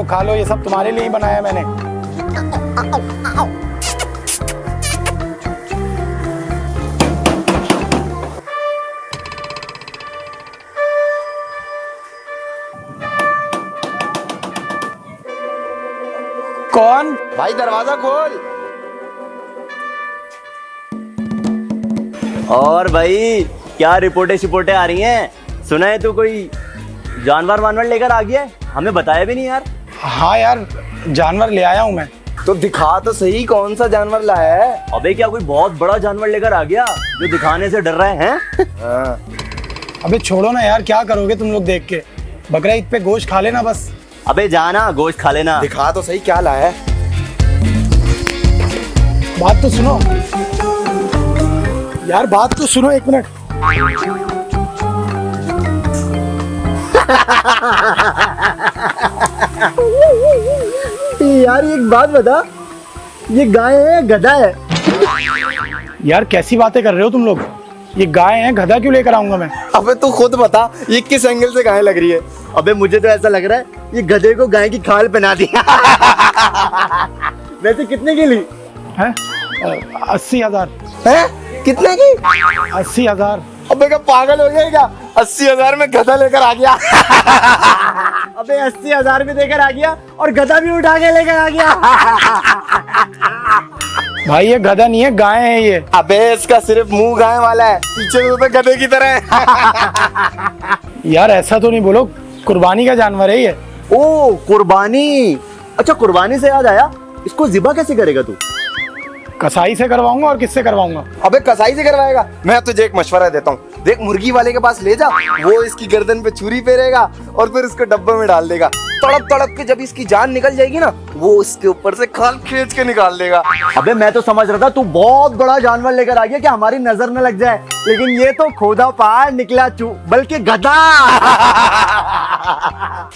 खा लो, ये सब तुम्हारे लिए ही बनाया मैंने। कौन? भाई दरवाजा खोल। और भाई क्या रिपोर्टें आ रही हैं? सुना है तू कोई जानवर वानवर लेकर आ गया है? हमें बताया भी नहीं यार। हाँ यार, जानवर ले आया हूँ मैं। तो दिखा तो सही कौन सा जानवर लाया है। अबे क्या कोई बहुत बड़ा जानवर लेकर आ गया जो दिखाने से डर रहे हैं? हाँ। अबे छोड़ो ना यार, क्या करोगे तुम लोग देख के। बकरा ईद पे गोश्त खा लेना बस। अबे जाना गोश्त खा लेना। दिखा तो सही क्या लाया है। बात तो सुनो यार, बात तो सुनो, एक मिनट। यार एक बात बता, ये गाय है गधा है? यार कैसी बातें कर रहे हो तुम लोग? ये गाय है, गधा क्यों लेकर आऊंगा मैं? अबे तू खुद बता, ये किस एंगल से गाय लग रही है। अबे मुझे तो ऐसा लग रहा है ये गधे को गाय की खाल पहना दी। वैसे कितने की ली है? 80,000। है? कितने की? 80,000। अबे क्या पागल हो गया क्या? 80,000 में गधा लेकर आ गया। अबे 80,000 भी देकर आ गया और गधा भी उठा के लेकर आ गया। भाई ये गधा नहीं है, गाय है ये। अबे इसका सिर्फ मुंह गाय वाला है, पीछे से तो गधे की तरह है। यार ऐसा तो नहीं बोलो, कुर्बानी का जानवर है ये। ओ कुर्बानी। अच्छा कुर्बानी से याद आया, इसको ज़िबा कैसे करेगा तू? कसाई से करवाऊंगा, और किससे करवाऊंगा? अबे कसाई से करवाएगा? मैं तुझे एक मशवरा देता हूँ, देख मुर्गी वाले के पास ले जा, वो इसकी गर्दन पे छुरी फेरेगा और फिर इसको डब्बे में डाल देगा। तड़प तड़प के जब इसकी जान निकल जाएगी ना, वो इसके ऊपर से खाल खींच के निकाल देगा। अबे मैं तो समझ रहा था तू बहुत बड़ा जानवर लेकर आ गया कि हमारी नजर न लग जाए, लेकिन ये तो खोदा पहाड़ निकला बल्कि गधा।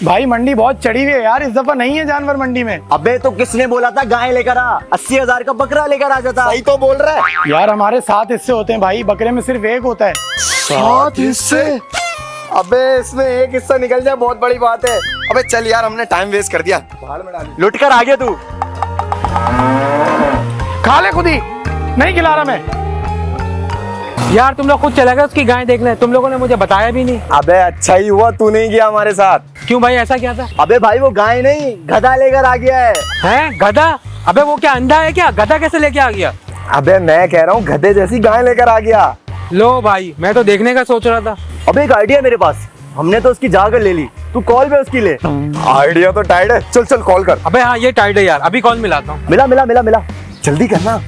भाई मंडी बहुत चढ़ी हुई है यार, इस दफा नहीं है जानवर मंडी में। अबे तो किसने बोला था गाय लेकर आ? 80,000 का बकरा लेकर आ जाता। सही तो बोल रहा है यार हमारे 7 हिस्से होते हैं भाई, बकरे में सिर्फ एक होता है। 7 हिस्से? अबे इसमें एक हिस्सा निकल जाए बहुत बड़ी बात है। अबे चल यार, हमने टाइम वेस्ट कर दिया, बाहर में डाल। लुट कर आ गया तू। खा ले खुद ही, नहीं खिला रहा मैं। यार तुम लोग खुद चले गए उसकी गाय देखने, तुम लोगों ने मुझे बताया भी नहीं। अबे अच्छा ही हुआ तू नहीं गया हमारे साथ। क्यों भाई, ऐसा क्या था? अबे भाई वो गाय नहीं गधा लेकर आ गया है। हैं गधा? अबे वो क्या अंधा है क्या? गधा कैसे लेके आ गया? अबे मैं कह रहा हूँ गधे जैसी गाय लेकर आ गया। लो भाई, मैं तो देखने का सोच रहा था। अबे एक आइडिया मेरे पास, हमने तो उसकी जाकर ले ली, तू कॉल पे उसकी ले। आइडिया तो टाइट है, चल चल कॉल कर। अबे हाँ ये टाइट है यार, अभी कॉल मिलाता हूँ। मिला मिला मिला मिला, जल्दी करना।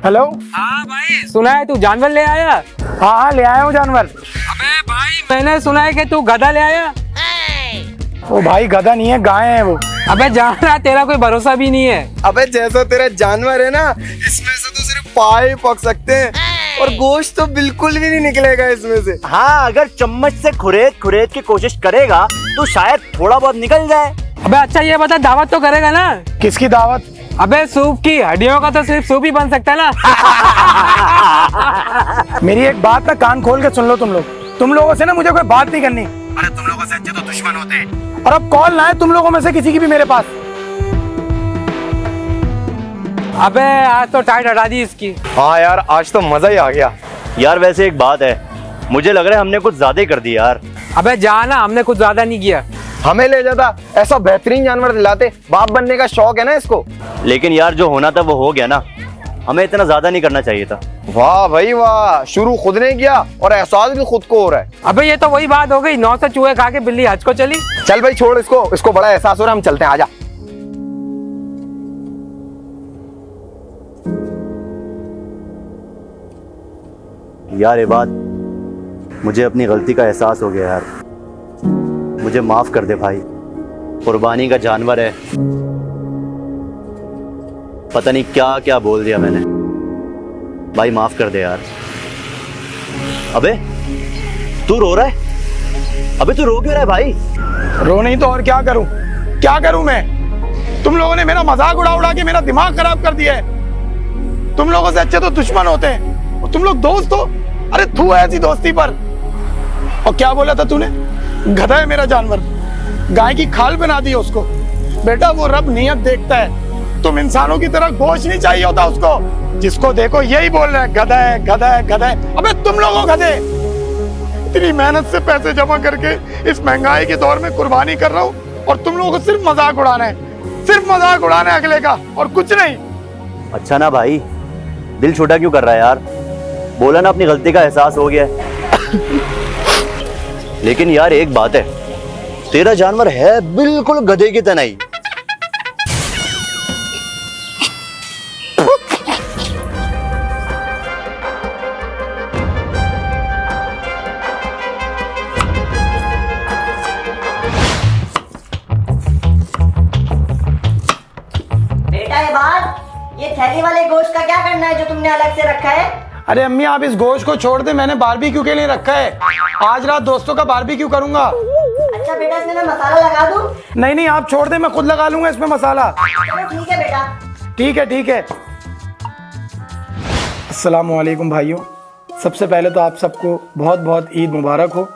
हेलो। हाँ भाई, सुना है तू जानवर ले आया? हाँ हाँ ले आया हूँ जानवर। अबे भाई मैंने सुना है कि तू गधा ले आया। वो भाई गधा नहीं है, गाय है वो। अबे जाना, तेरा कोई भरोसा भी नहीं है। अबे जैसा तेरा जानवर है ना, इसमें से तो सिर्फ पाए पक सकते हैं और गोश्त तो बिल्कुल भी नहीं निकलेगा इसमें से। हाँ अगर चम्मच से खुरेद खुरेद की कोशिश करेगा तो शायद थोड़ा बहुत निकल जाए। अबे अच्छा ये बता, दावत तो करेगा ना? किसकी दावत? अबे सूप की, हड्डियों का तो सिर्फ सूप ही बन सकता है ना। मेरी एक बात ना कान खोल के सुन लो तुम लोग, तुम लोगों से ना मुझे कोई बात नहीं करनी। अरे तुम लोगों से अच्छे तो दुश्मन होते हैं। और अब कॉल ना है तुम लोगों में से किसी की भी मेरे पास। अबे आज तो टाइट हटा दी इसकी। हाँ यार आज तो मजा ही आ गया। यार वैसे एक बात है, मुझे लग रहा है हमने कुछ ज्यादा ही कर दिया यार। अबे जाना, हमने कुछ ज्यादा नहीं किया। हमें ले जाता, ऐसा बेहतरीन जानवर दिलाते, बाप बनने का शौक है ना इसको। लेकिन यार जो होना था वो हो गया ना, हमें इतना ज्यादा नहीं करना चाहिए था। वाह भाई वाह, शुरू खुद ने किया और एहसास भी खुद को हो रहा है। अबे ये तो वही बात हो गई, 9 से चूहे खा के बिल्ली हज को चली। चल भाई छोड़ इसको, इसको बड़ा एहसास हो रहा है, हम चलते हैं, आजा। यार ये बात, मुझे अपनी गलती का एहसास हो गया यार। मुझे माफ कर दे भाई, कुर्बानी का जानवर है। पता नहीं क्या क्या बोल दिया मैंने। भाई माफ कर दे यार। अबे तू रो रहा है? अबे तू रो क्यों रहा है भाई? रो नहीं तो और क्या करूं? क्या करूं मैं? तुम लोगों ने मेरा मजाक उड़ा उड़ा के मेरा दिमाग खराब कर दिया है। तुम लोगों से अच्छे तो दुश्मन होते हैं और तुम लोग दोस्त हो। अरे तू है ऐसी दोस्ती पर। और क्या बोला था तूने? गधा है मेरा जानवर, गाय की खाल बना दी उसको। बेटा वो रब नियत देखता है, तुम इंसानों की तरह गोश्त नहीं चाहिए होता उसको। जिसको देखो यही बोल रहे हैं गधा है, गधा है, गधा है। अबे तुम लोगों गधे, इतनी मेहनत से पैसे जमा करके इस महंगाई के दौर में कुर्बानी कर रहा हूँ और तुम लोगों को सिर्फ मजाक उड़ाना है, सिर्फ मजाक उड़ाना है अगले का और कुछ नहीं। अच्छा ना भाई, दिल छोटा क्यों कर रहा है यार? बोला ना अपनी गलती का एहसास हो गया है। लेकिन यार एक बात है, तेरा जानवर है बिल्कुल गधे की तरह ही। बेटा ये बात, ये थैली वाले गोश्त का क्या करना है जो तुमने अलग से रखा है? अरे अम्मी आप इस गोश्त को छोड़ दे, मैंने बारबेक्यू के लिए रखा है। आज रात दोस्तों का बारबेक्यू करूंगा। अच्छा बेटा इसमें मैं मसाला लगा दूं? नहीं नहीं आप छोड़ दे, मैं खुद लगा लूंगा इसमें मसाला। चलो ठीक है बेटा। ठीक है ठीक है। अस्सलाम वालेकुम भाइयों, सबसे पहले तो आप सबको बहुत बहुत ईद मुबारक हो।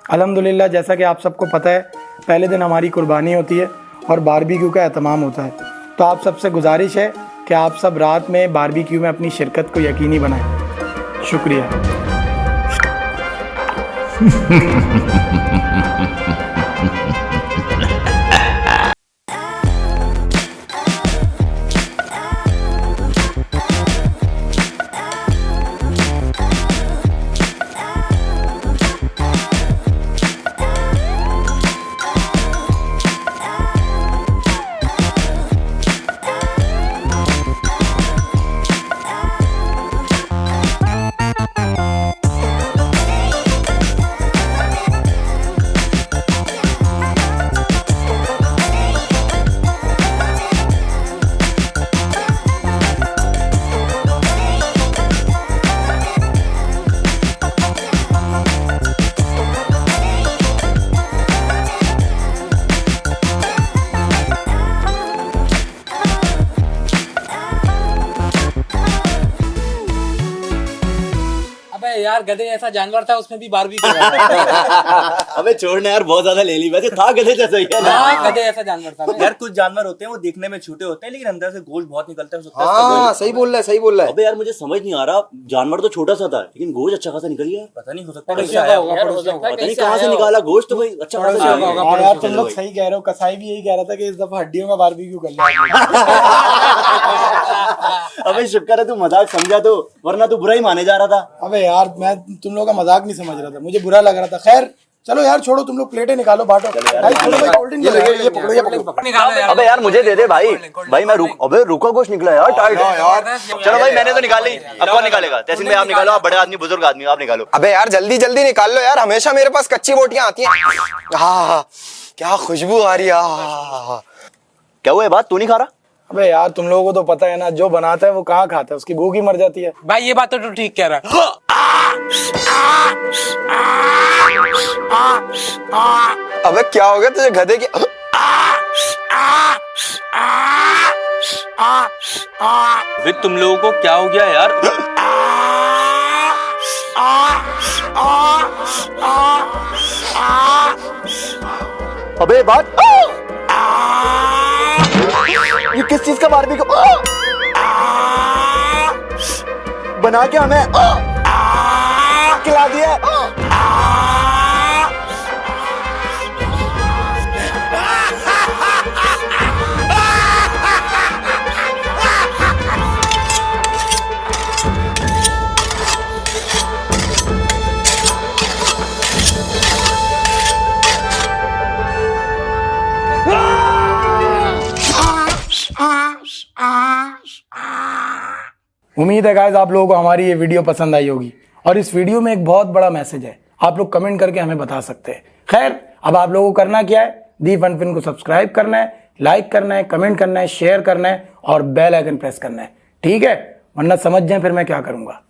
अल्हम्दुलिल्लाह, जैसा कि आप सबको पता है पहले दिन हमारी कुर्बानी होती है और बारबेक्यू का एहतमाम होता है। तो आप सबसे गुजारिश है कि आप सब रात में बारबेक्यू में अपनी शिरकत को यकीनी बनाएं। शुक्रिया। यार गधे ऐसा जानवर था, उसमें भी बारबेक्यू कर रहा अबे छोड़ना यार, बहुत ज्यादा ले ली। वैसे था गधे जैसा ही है ना। था। गधे ऐसा जानवर था ना। यार कुछ जानवर होते हैं वो देखने में छोटे होते हैं लेकिन अंदर से गोश्त बहुत निकलता है। हो सकता है हाँ सही बोल रहा है, सही बोल रहा है। अबे यार मुझे समझ नहीं आ रहा, जानवर तो छोटा सा था लेकिन गोश्त अच्छा खासा निकल गया। पता नहीं, हो सकता है पड़ोसियों कैसे का आया होगा, यार, हो पड़ोसियों सकता है पता नहीं कैसे कहाँ से आया निकाला गोश्त, तो भाई अच्छा खासा पड़ोसियों का निकल होगा। गया। यार तुम लोग सही कह रहे हो, कसाई भी यही कह रहा था कि इस दफा हड्डियों का बारबेक्यू कर लिया। अबे शुक्र है तू मजाक समझा, तो वरना तू बुरा ही माने जा रहा था। अबे यार मैं तुम लोगों का मजाक नहीं समझ रहा था, मुझे बुरा लग रहा था। खैर चलो यार छोड़ो, तुम लोग प्लेटें निकालो, बांटो। भाई छोड़ो भाई, कोल्ड ड्रिंक ये पकड़ो, ये पकड़ो। निकालो यार। अबे यार मुझे दे दे भाई। भाई मैं अबे रुका गोश्त निकला यार टाइट। चलो भाई मैंने तो निकाल ली, अब कौन निकालेगा? तहसील भाई आप निकालो, आप बड़े आदमी बुजुर्ग आदमी आप निकालो। अबे यार जल्दी जल्दी निकाल लो यार, हमेशा मेरे पास कच्ची बोटियां आती हैं। हाँ क्या खुशबू आ रही है। क्या हुआ, ये बात तू नहीं खा रहा? अबे यार तुम लोगों को तो पता है ना, जो बनाता है वो कहाँ खाता है, उसकी भूख ही मर जाती है। भाई ये बात तो ठीक कह रहा है। अबे क्या हो गया तुझे गधे की? अबे तुम लोगों को क्या हो गया यार? अबे बात ये किस चीज का बारबेक्यू बना के हमें खिला दिया? उम्मीद है गाइस आप लोगों को हमारी ये वीडियो पसंद आई होगी और इस वीडियो में एक बहुत बड़ा मैसेज है, आप लोग कमेंट करके हमें बता सकते हैं। खैर, अब आप लोगों को करना क्या है, दी फन को सब्सक्राइब करना है, लाइक करना है, कमेंट करना है, शेयर करना है और बेल आइकन प्रेस करना है, ठीक है? वरना समझ जाए फिर मैं क्या करूंगा।